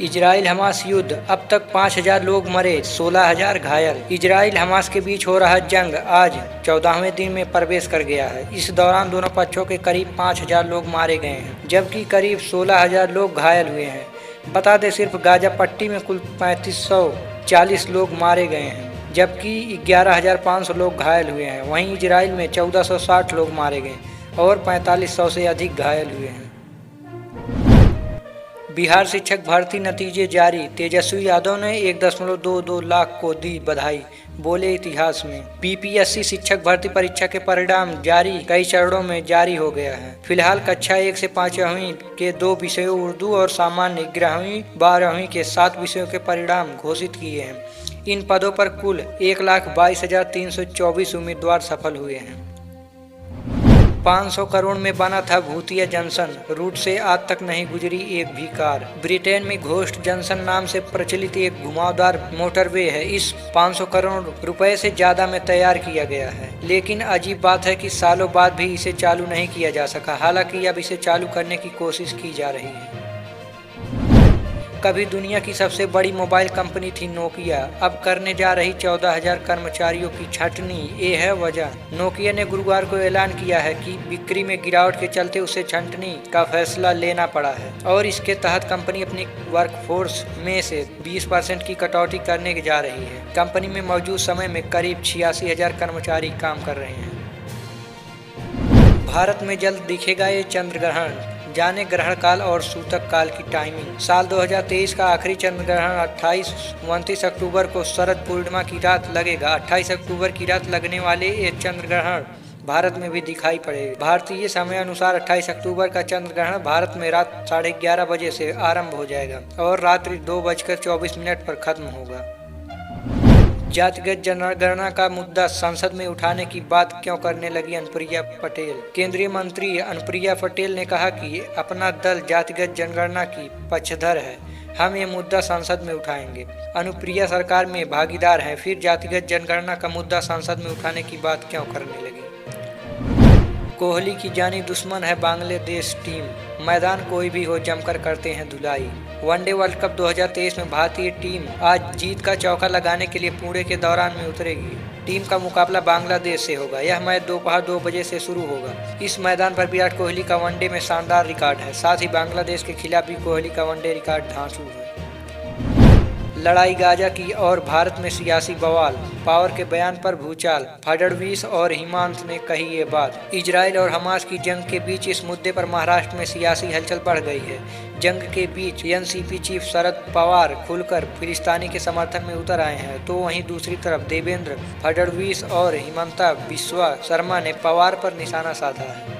Israel Hamas युद्ध, अब तक 5,000 लोग मरे, 16,000 घायल। इजराइल हमास के बीच हो रहा जंग आज 14वें दिन में प्रवेश कर गया है। इस दौरान दोनों पक्षों के करीब 5,000 लोग मारे गए हैं, जबकि करीब 16,000 लोग घायल हुए हैं। बता दें, सिर्फ गाजा पट्टी में कुल 3,540 लोग मारे गए हैं, जबकि 11,500 लोग घायल हुए हैं। वहीं इजराइल में 1,460 लोग मारे गए और 4,500 से अधिक घायल हुए हैं। बिहार शिक्षक भर्ती नतीजे जारी, तेजस्वी यादव ने 1.22 लाख को दी बधाई, बोले इतिहास में। बीपीएससी शिक्षक भर्ती परीक्षा के परिणाम जारी, कई चरणों में जारी हो गया है। फिलहाल कक्षा 1 से 5वीं के 2 विषयों उर्दू और सामान्य, 11वीं 12वीं के 7 विषयों के परिणाम घोषित किए हैं। इन पदों पर कुल 1,22,324 उम्मीदवार सफल हुए हैं। 500 करोड़ में बना था भूतिया जंक्शन, रूट से आज तक नहीं गुजरी एक भी कार। ब्रिटेन में घोस्ट जंक्शन नाम से प्रचलित एक घुमावदार मोटरवे है। इस 500 करोड़ रुपए से ज्यादा में तैयार किया गया है, लेकिन अजीब बात है कि सालों बाद भी इसे चालू नहीं किया जा सका। हालांकि अब इसे चालू करने की कोशिश की जा रही है। कभी दुनिया की सबसे बड़ी मोबाइल कंपनी थी नोकिया, अब करने जा रही 14,000 कर्मचारियों की छंटनी। ये है वजह। नोकिया ने गुरुवार को ऐलान किया है कि बिक्री में गिरावट के चलते उसे छंटनी का फैसला लेना पड़ा है और इसके तहत कंपनी अपनी वर्कफोर्स में से 20% की कटौती करने जा रही है। कंपनी में मौजूद समय में करीब 86,000 कर्मचारी काम कर रहे हैं। भारत में जल्द दिखेगा ये चंद्र ग्रहण, जाने ग्रहण काल और सूतक काल की टाइमिंग। साल 2023 का आखिरी चंद्र ग्रहण 28-29 अक्टूबर को शरद पूर्णिमा की रात लगेगा। 28 अक्टूबर की रात लगने वाले ये चंद्र ग्रहण भारत में भी दिखाई पड़ेगा। भारतीय समय अनुसार 28 अक्टूबर का चंद्र ग्रहण भारत में रात 11:30 बजे से आरंभ हो जाएगा और रात्रि 2:24 पर खत्म होगा। जातिगत जनगणना का मुद्दा संसद में उठाने की बात क्यों करने लगी अनुप्रिया पटेल। केंद्रीय मंत्री अनुप्रिया पटेल ने कहा कि अपना दल जातिगत जनगणना की पक्षधर है, हम ये मुद्दा संसद में उठाएंगे। अनुप्रिया सरकार में भागीदार हैं, फिर जातिगत जनगणना का मुद्दा संसद में उठाने की बात क्यों करने लगी। कोहली की जानी दुश्मन है बांग्लादेश टीम, मैदान कोई भी हो जमकर करते हैं धुलाई। वनडे वर्ल्ड कप 2023 में भारतीय टीम आज जीत का चौका लगाने के लिए पुणे के दौरान में उतरेगी। टीम का मुकाबला बांग्लादेश से होगा। यह मैच दोपहर 2 बजे से शुरू होगा। इस मैदान पर विराट कोहली का वनडे में शानदार रिकॉर्ड है, साथ ही बांग्लादेश के खिलाफ भी कोहली का वनडे रिकॉर्ड धांसू है। लड़ाई गाजा की और भारत में सियासी बवाल, पावर के बयान पर भूचाल, फडणवीस और हिमांत ने कही ये बात। इजराइल और हमास की जंग के बीच इस मुद्दे पर महाराष्ट्र में सियासी हलचल बढ़ गई है। जंग के बीच एनसीपी चीफ शरद पवार खुलकर फिलिस्तीनी के समर्थन में उतर आए हैं, तो वहीं दूसरी तरफ देवेंद्र फडणवीस और हिमंता बिस्वा शर्मा ने पवार पर निशाना साधा है।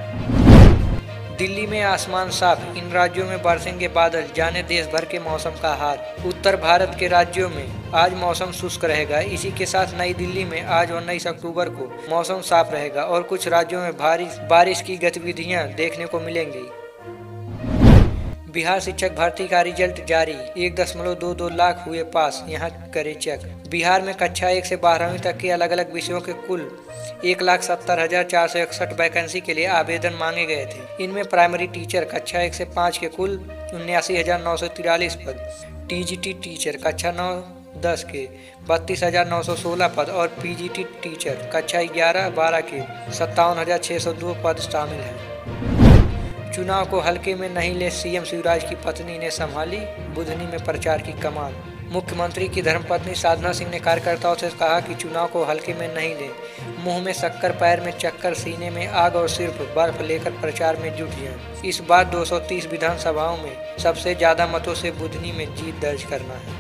दिल्ली में आसमान साफ, इन राज्यों में बरसेंगे बादल, जाने देश भर के मौसम का हाल। उत्तर भारत के राज्यों में आज मौसम शुष्क रहेगा। इसी के साथ नई दिल्ली में आज 19 अक्टूबर को मौसम साफ रहेगा और कुछ राज्यों में बारिश की गतिविधियां देखने को मिलेंगी। बिहार शिक्षक भर्ती का रिजल्ट जारी, 1.22 लाख हुए पास, यहाँ करे चेक। बिहार में कक्षा 1 से 12वीं तक के अलग अलग विषयों के कुल 1,70,461 वैकेंसी के लिए आवेदन मांगे गए थे। इनमें प्राइमरी टीचर कक्षा 1 से 5 के कुल 79,943 पद, टीजीटी टीचर कक्षा 9-10 के 32,916 पद और पीजीटी टीचर कक्षा 11-12 के 57,602 पद शामिल हैं। चुनाव को हल्के में नहीं ले सीएम शिवराज की पत्नी ने संभाली बुधनी में प्रचार की कमान। मुख्यमंत्री की धर्मपत्नी साधना सिंह ने कार्यकर्ताओं से कहा कि चुनाव को हल्के में नहीं लें, मुंह में शक्कर, पैर में चक्कर, सीने में आग और सिर्फ बर्फ लेकर प्रचार में जुट जाएं। इस बार 230 विधानसभाओं में सबसे ज्यादा मतों से बुधनी में जीत दर्ज करना है।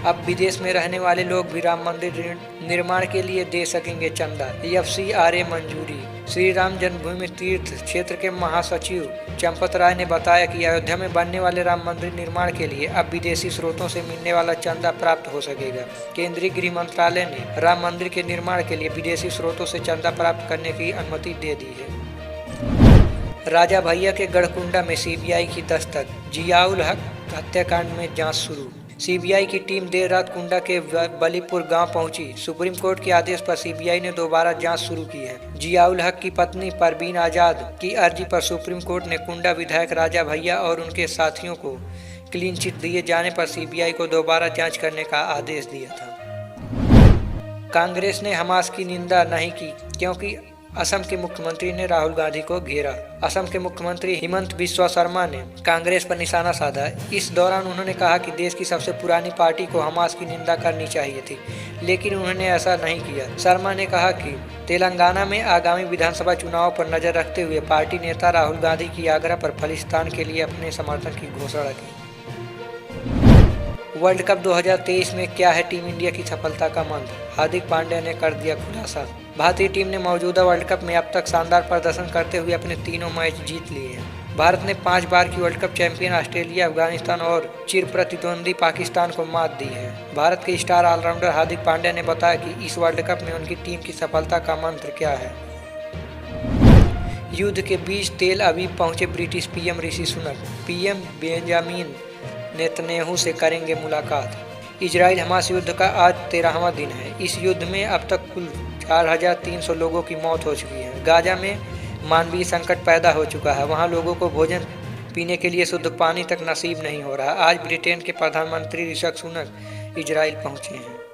अब विदेश में रहने वाले लोग भी राम मंदिर निर्माण के लिए दे सकेंगे चंदा, एफसीआरए मंजूरी। श्री राम जन्मभूमि तीर्थ क्षेत्र के महासचिव चंपत राय ने बताया कि अयोध्या में बनने वाले राम मंदिर निर्माण के लिए अब विदेशी स्रोतों से मिलने वाला चंदा प्राप्त हो सकेगा। केंद्रीय गृह मंत्रालय ने राम मंदिर के निर्माण के लिए विदेशी स्रोतों से चंदा प्राप्त करने की अनुमति दे दी है। राजा भैया के गढ़कुंडा में सीबीआई की दस्तक, जियाउल हक हत्याकांड में जांच शुरू। सीबीआई की टीम देर रात कुंडा के बलीपुर गांव पहुंची। सुप्रीम कोर्ट के आदेश पर सीबीआई ने दोबारा जांच शुरू की है। जियाउल हक की पत्नी परवीन आजाद की अर्जी पर सुप्रीम कोर्ट ने कुंडा विधायक राजा भैया और उनके साथियों को क्लीन चिट दिए जाने पर सीबीआई को दोबारा जांच करने का आदेश दिया था। कांग्रेस ने हमास की निंदा नहीं की क्योंकि असम के मुख्यमंत्री ने राहुल गांधी को घेरा। असम के मुख्यमंत्री हिमंत बिस्वा शर्मा ने कांग्रेस पर निशाना साधा। इस दौरान उन्होंने कहा कि देश की सबसे पुरानी पार्टी को हमास की निंदा करनी चाहिए थी, लेकिन उन्होंने ऐसा नहीं किया। शर्मा ने कहा कि तेलंगाना में आगामी विधानसभा चुनाव पर नजर रखते हुए पार्टी नेता राहुल गांधी की आग्रह पर खालिस्तान के लिए अपने समर्थन की घोषणा की। वर्ल्ड कप 2023 में क्या है टीम इंडिया की सफलता का मंत्र? हार्दिक पांड्या ने कर दिया खुलासा। भारतीय टीम ने मौजूदा वर्ल्ड कप में अब तक शानदार प्रदर्शन करते हुए अपने तीनों मैच जीत लिए हैं। भारत ने 5 बार की world cup champion Australia, Afghanistan और चिर प्रतिद्वंदी पाकिस्तान को मात दी है। भारत के स्टार ऑलराउंडर हार्दिक पांड्या ने बताया कि इस वर्ल्ड कप में उनकी टीम की सफलता का मंत्र क्या है। युद्ध के बीच तेल अवीव पहुंचे British PM Rishi Sunak. PM Benjamin Netanyahu से करेंगे मुलाकात। इजराइल हमास युद्ध का आज 13वां दिन है। इस युद्ध में अब तक कुल 4300 लोगों की मौत हो चुकी है। गाजा में मानवीय संकट पैदा हो चुका है। वहां लोगों को भोजन पीने के लिए शुद्ध पानी तक नसीब नहीं हो रहा। आज ब्रिटेन के प्रधानमंत्री ऋषि सुनक इजराइल पहुंचे हैं।